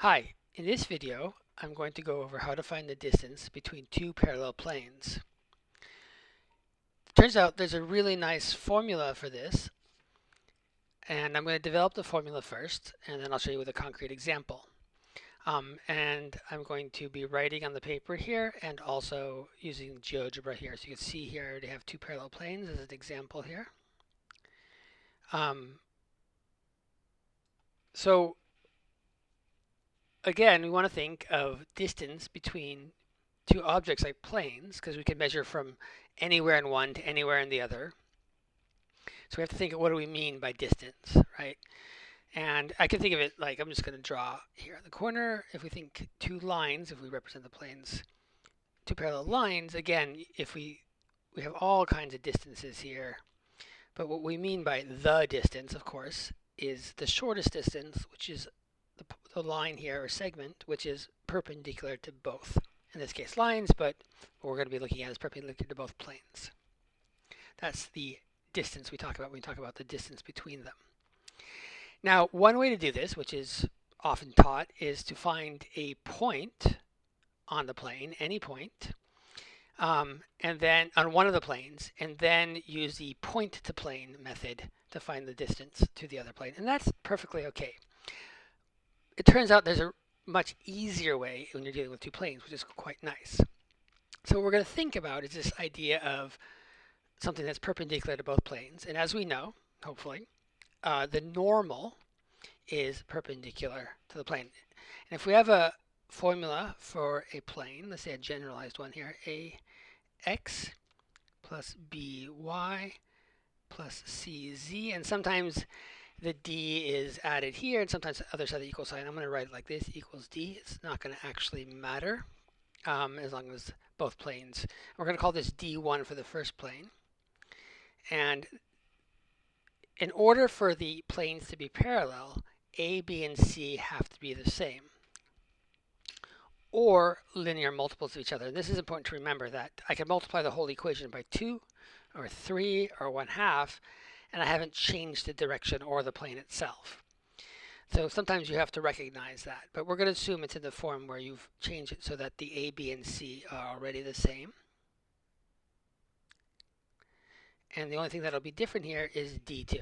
Hi, in this video I'm going to go over how to find the distance between two parallel planes. It turns out there's a really nice formula for this, and I'm going to develop the formula first and then I'll show you with a concrete example. And I'm going to be writing on the paper here and also using GeoGebra here. So you can see here I already have two parallel planes as an example here. So again, we want to think of distance between two objects like planes because we can measure from anywhere in one to anywhere in the other. So we have to think of what do we mean by distance, right? And I can think of it like I'm just going to draw here in the corner. If we think two lines, if we represent the planes, two parallel lines, again, if we have all kinds of distances here. But what we mean by the distance, of course, is the shortest distance, which is the line here or segment, which is perpendicular to both. In this case, lines, but what we're going to be looking at is perpendicular to both planes. That's the distance we talk about when we talk about the distance between them. Now, one way to do this, which is often taught, is to find a point on the plane, any point, and then on one of the planes, and then use the point to plane method to find the distance to the other plane. And that's perfectly okay. It turns out there's a much easier way when you're dealing with two planes, which is quite nice. So what we're going to think about is this idea of something that's perpendicular to both planes. And as we know, hopefully, the normal is perpendicular to the plane. And if we have a formula for a plane, let's say a generalized one here, ax plus by plus cz, and sometimes the d is added here, and sometimes the other side of the equal sign. I'm going to write it like this, equals d. It's not going to actually matter as long as both planes. We're going to call this d1 for the first plane. And in order for the planes to be parallel, A, B, and C have to be the same, or linear multiples of each other. And this is important to remember that I can multiply the whole equation by 2 or 3 or 1/2, and I haven't changed the direction or the plane itself. So sometimes you have to recognize that, but we're going to assume it's in the form where you've changed it so that the A, B, and C are already the same. And the only thing that'll be different here is D2.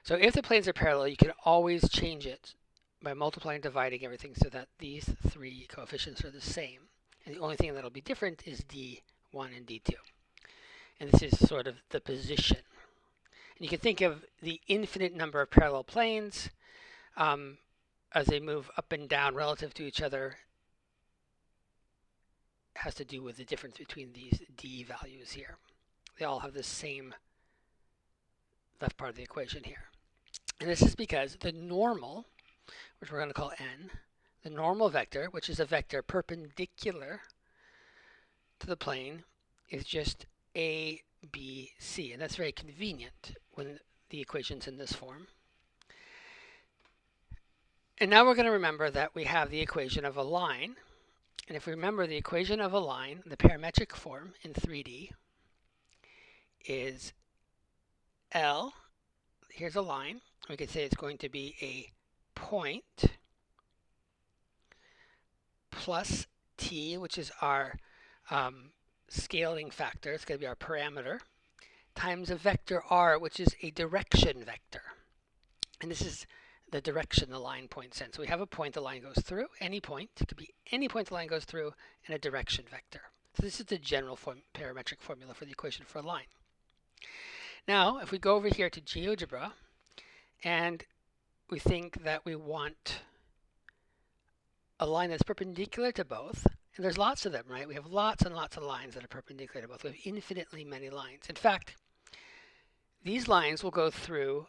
So if the planes are parallel, you can always change it by multiplying and dividing everything so that these three coefficients are the same. And the only thing that'll be different is D1 and D2. And this is sort of the position. And you can think of the infinite number of parallel planes as they move up and down relative to each other has to do with the difference between these D values here. They all have the same left part of the equation here. And this is because the normal, which we're going to call n, the normal vector, which is a vector perpendicular to the plane, is just a, b, c. And that's very convenient when the equation's in this form. And now we're going to remember that we have the equation of a line. And if we remember the equation of a line, the parametric form in 3D is L, here's a line. We could say it's going to be a point plus t, which is our scaling factor. It's going to be our parameter, times a vector r, which is a direction vector. And this is the direction the line points in. So we have a point the line goes through, any point. It could be any point the line goes through, and a direction vector. So this is the general parametric formula for the equation for a line. Now, if we go over here to GeoGebra, and we think that we want a line that's perpendicular to both, and there's lots of them, right? We have lots and lots of lines that are perpendicular to both. We have infinitely many lines. In fact, these lines will go through,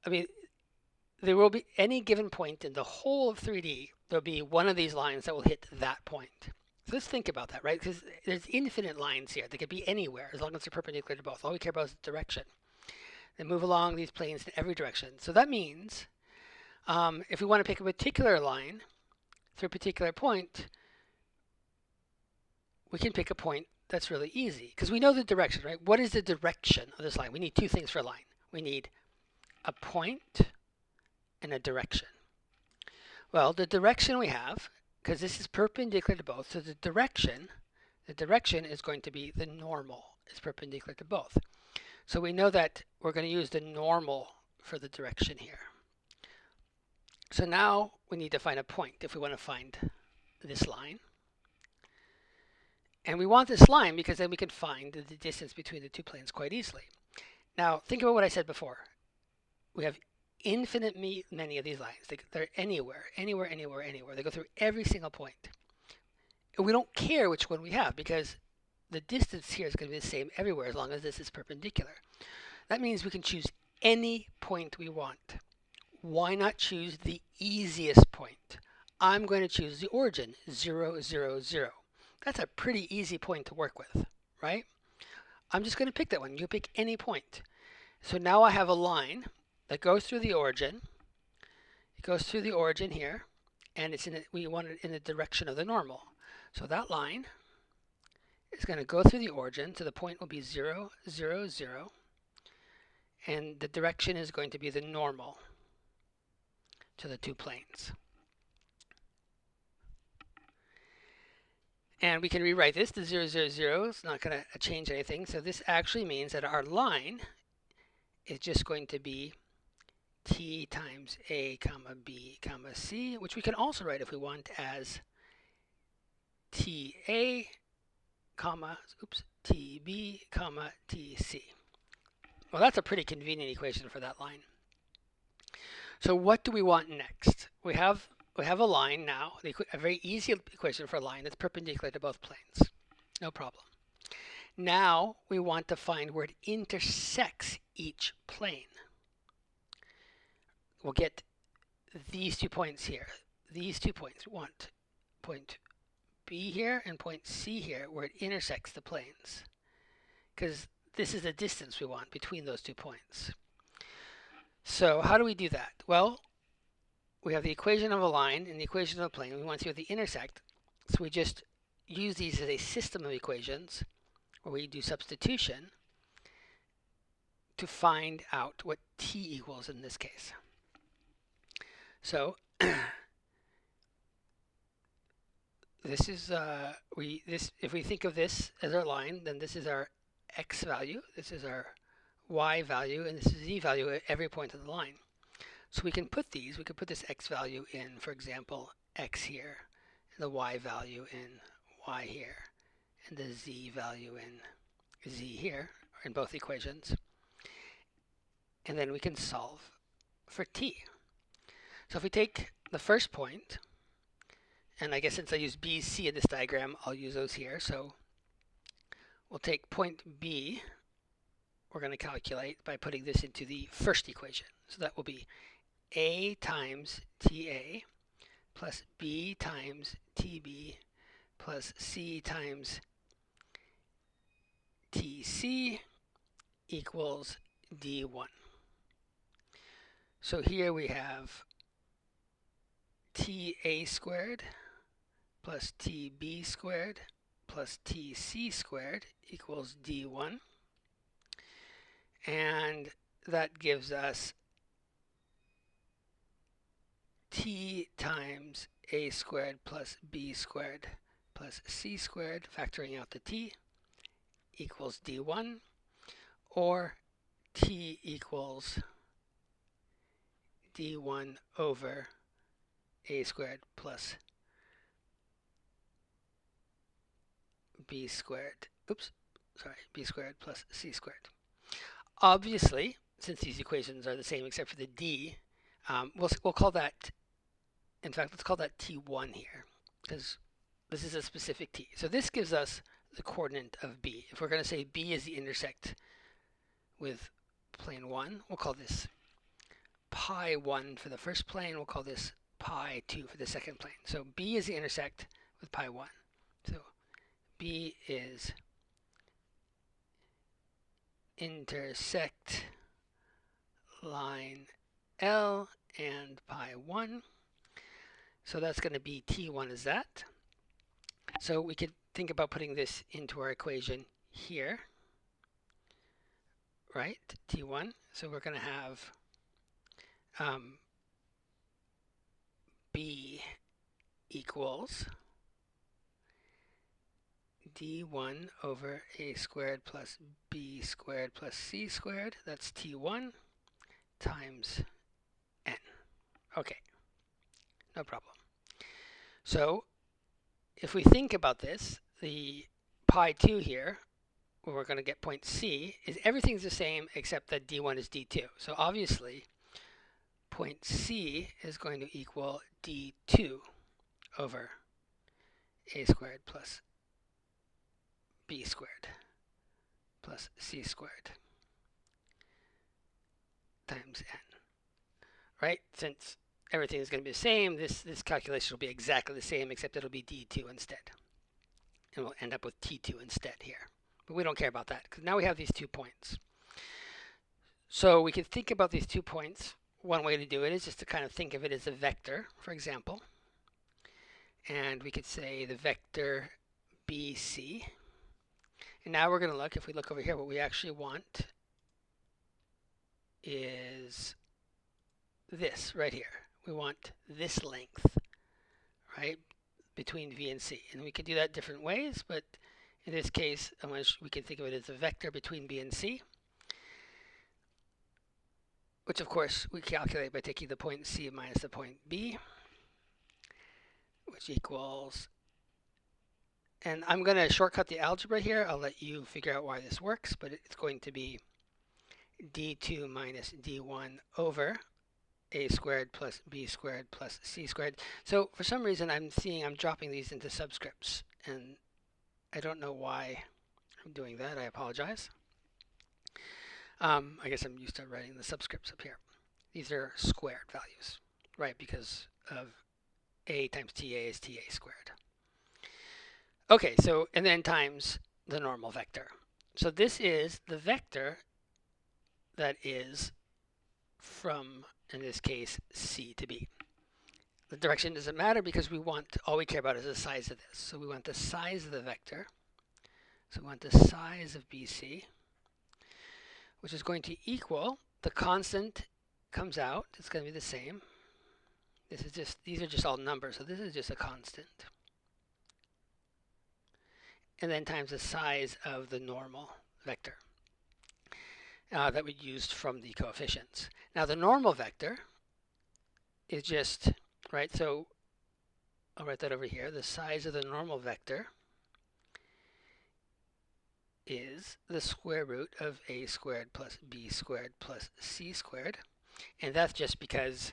there will be any given point in the whole of 3D, there'll be one of these lines that will hit that point. So let's think about that, right? Because there's infinite lines here. They could be anywhere as long as they're perpendicular to both. All we care about is the direction. They move along these planes in every direction. So that means if we want to pick a particular line through a particular point, we can pick a point that's really easy because we know the direction, right? What is the direction of this line? We need two things for a line. We need a point and a direction. Well, the direction we have, because this is perpendicular to both, so the direction is going to be the normal. It's perpendicular to both. So we know that we're going to use the normal for the direction here. So now we need to find a point if we want to find this line. And we want this line because then we can find the distance between the two planes quite easily. Now, think about what I said before. We have infinite many of these lines. They're anywhere. They go through every single point. And we don't care which one we have because the distance here is going to be the same everywhere as long as this is perpendicular. That means we can choose any point we want. Why not choose the easiest point? I'm going to choose the origin, 0, 0, 0. That's a pretty easy point to work with, right? I'm just going to pick that one. You pick any point. So now I have a line that goes through the origin. It goes through the origin here, and we want it in the direction of the normal. So that line is going to go through the origin, so the point will be 0, 0, 0, and the direction is going to be the normal to the two planes. And we can rewrite this to 0, 0, 0. It's not going to change anything. So this actually means that our line is just going to be t times a comma b comma c, which we can also write if we want as ta comma tb comma tc. Well, that's a pretty convenient equation for that line. So what do we want next? We have a line now, a very easy equation for a line that's perpendicular to both planes. No problem. Now we want to find where it intersects each plane. We'll get these 2 points here. These 2 points. We want point B here and point C here where it intersects the planes. Because this is the distance we want between those 2 points. So how do we do that? Well, we have the equation of a line and the equation of a plane. We want to see where they intersect. So we just use these as a system of equations where we do substitution to find out what t equals in this case. So this is if we think of this as our line, then this is our x value, this is our y value, and this is z value at every point of the line. So we could put this x value in, for example, x here, and the y value in y here, and the z value in z here, in both equations. And then we can solve for t. So if we take the first point, and I guess since I use B, C in this diagram, I'll use those here. So we'll take point B, we're going to calculate by putting this into the first equation. So that will be A times TA plus B times TB plus C times TC equals D1. So here we have TA squared plus TB squared plus TC squared equals D1. And that gives us t times a squared plus b squared plus c squared, factoring out the t, equals d1, or t equals d1 over a squared plus b squared, b squared plus c squared. Obviously, since these equations are the same except for the d, we'll call that, in fact, let's call that t1 here, because this is a specific t. So this gives us the coordinate of b. If we're going to say b is the intersect with plane 1, we'll call this pi 1 for the first plane. We'll call this pi 2 for the second plane. So b is the intersect with pi 1. So b is intersect line L and pi 1. So that's going to be t1 is that. So we could think about putting this into our equation here, right? t1. So we're going to have b equals d1 over a squared plus b squared plus c squared, that's t1, times n. Okay, no problem. So if we think about this, the pi 2 here, where we're going to get point C, is everything's the same except that d1 is d2. So obviously, point C is going to equal d2 over a squared plus b squared plus c squared times n, right? Since everything is going to be the same, this calculation will be exactly the same, except it'll be d2 instead. And we'll end up with t2 instead here. But we don't care about that, because now we have these 2 points. So we can think about these 2 points. One way to do it is just to kind of think of it as a vector, for example. And we could say the vector BC. And now we're going to look, if we look over here, what we actually want is this right here. We want this length, right, between V and C. And we can do that different ways, but in this case, we can think of it as a vector between B and C, which of course we calculate by taking the point C minus the point B, which equals, and I'm going to shortcut the algebra here. I'll let you figure out why this works, but it's going to be d2 minus d1 over a squared plus b squared plus c squared. So for some reason I'm dropping these into subscripts, and I don't know why I'm doing that. I apologize. I guess I'm used to writing the subscripts up here. These are squared values, right, because of a times ta is ta squared. Okay, so, and then times the normal vector. So this is the vector that is from, in this case, C to B. The direction doesn't matter because all we care about is the size of this. So we want the size of the vector. So we want the size of BC, which is going to equal, the constant comes out, it's going to be the same. These are just all numbers, so this is just a constant. And then times the size of the normal vector that we used from the coefficients. Now the normal vector is just, right, so I'll write that over here. The size of the normal vector is the square root of a squared plus b squared plus c squared. And that's just because,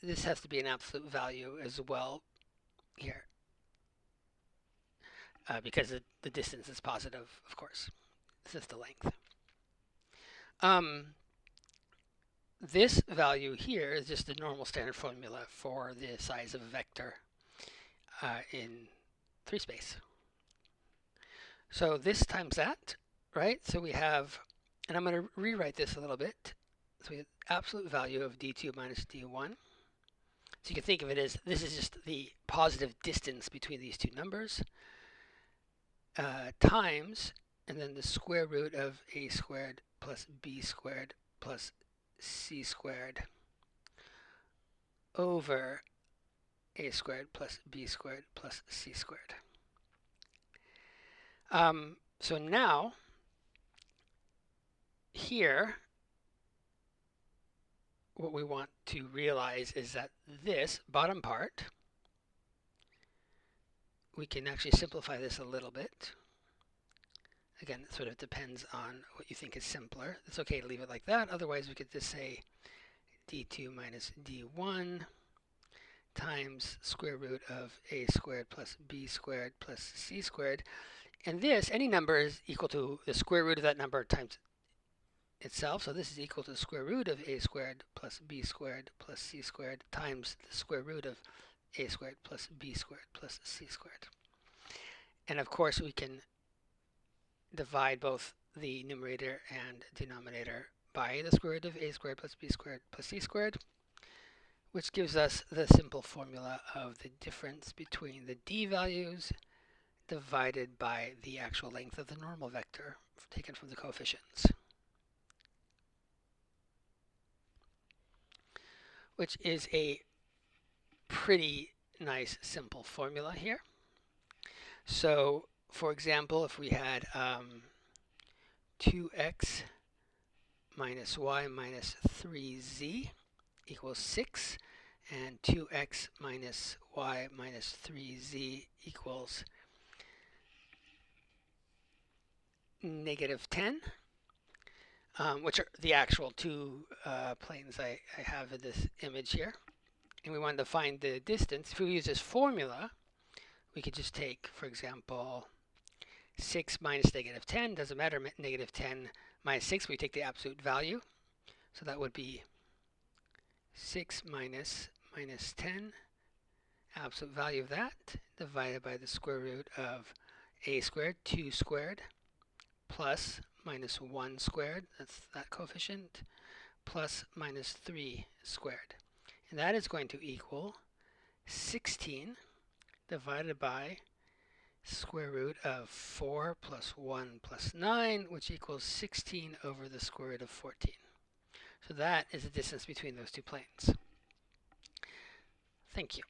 this has to be an absolute value as well here. Because the distance is positive, of course. This is the length. This value here is just the normal standard formula for the size of a vector in 3-space. So this times that, right? So we have, and I'm going to rewrite this a little bit. So we have absolute value of d2 minus d1. So you can think of it as, this is just the positive distance between these two numbers, times, and then the square root of a squared plus b squared plus c squared over a squared plus b squared plus c squared. So now, here, what we want to realize is that this bottom part, we can actually simplify this a little bit. Again, it sort of depends on what you think is simpler. It's okay to leave it like that. Otherwise, we could just say d2 minus d1 times square root of a squared plus b squared plus c squared. And this, any number is equal to the square root of that number times itself. So this is equal to the square root of a squared plus b squared plus c squared times the square root of a squared plus b squared plus c squared. And of course, we can divide both the numerator and denominator by the square root of a squared plus b squared plus c squared, which gives us the simple formula of the difference between the d values divided by the actual length of the normal vector taken from the coefficients, which is a pretty nice simple formula here. So for example, if we had 2x minus y minus 3z equals 6, and 2x minus y minus 3z equals negative 10, which are the actual two planes I have in this image here. And we wanted to find the distance. If we use this formula, we could just take, for example, 6 minus negative 10. Doesn't matter, negative 10 minus 6. We take the absolute value. So that would be 6 minus 10, absolute value of that, divided by the square root of a squared, 2 squared, plus minus 1 squared, that's that coefficient, plus minus 3 squared. And that is going to equal 16 divided by square root of 4 plus 1 plus 9, which equals 16 over the square root of 14. So that is the distance between those two planes. Thank you.